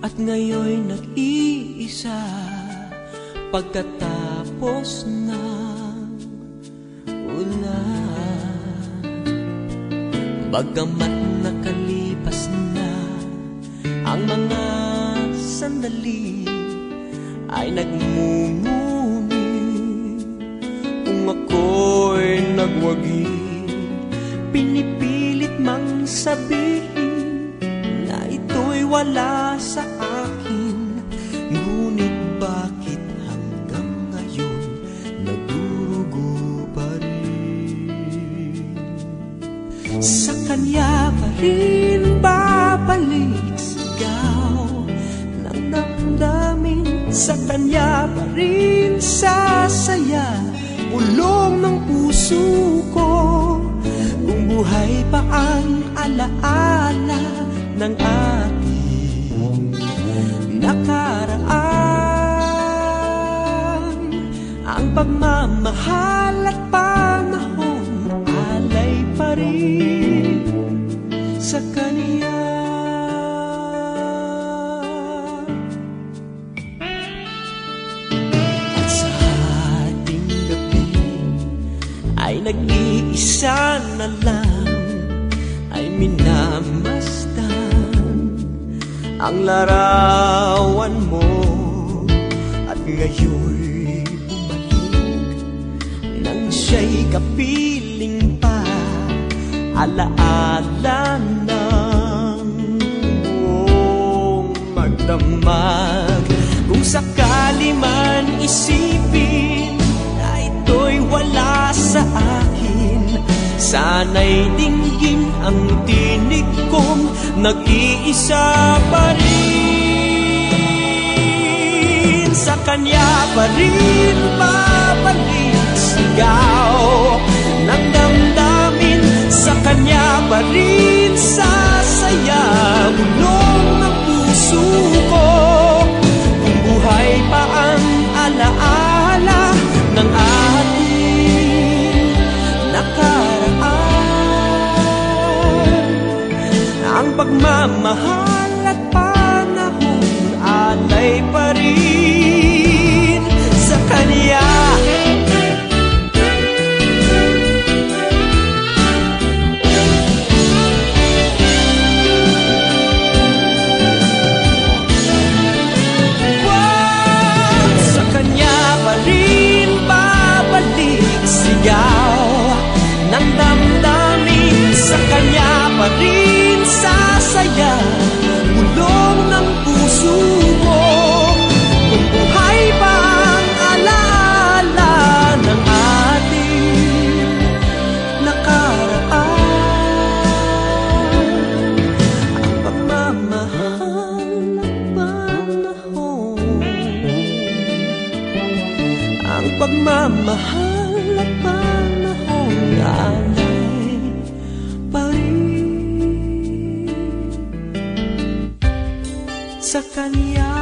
at ngayon'y nag-iisa pagkatapos ng ulan. Bagamat nakalipas na ang mga sandali, ay nagmumuni kung ako'y nagwagi. Pinipilit mang sabihin na ito'y wala sa akin, ngunit bakit hanggang ngayon nagdurugo pa rin? Sa kanya pa rin babalik sigaw ng damdamin, sa kanya pa rin sasaya ulong ng puso ko. Kung buhay pa ang alaala ng ating nakaraan, ang pagmamahal at panahon alay pa rin sa kanya. At sa ating gabi ay nag-iisa na lang, ay minamasdan ang larawan mo. At ngayon'y bumalik nang siya'y kapiling pa, alaala ng buong magdamag. Kung sakali man isipin na ito'y wala sa akin, sana'y dinggin ang tinig kong nag-iisa pa rin. Sa kanya pa rin babalik sigaw ng damdamin, sa kanya pa rin sasaya ulong ng puso ko. Kung buhay pa ang alaala ng ating nakaraan, ang pagmamahal at panahon alay pa rin sa kanya. Sa kanya pa rin babalik sigaw ng damdamin, sa kanya pa rin sasaya ulong ng puso ko. Kung buhay pa ang alaala ng ating nakaraan, ang pagmamahal at panahon, ang pagmamahal at panahon alay pa rin sa kanya.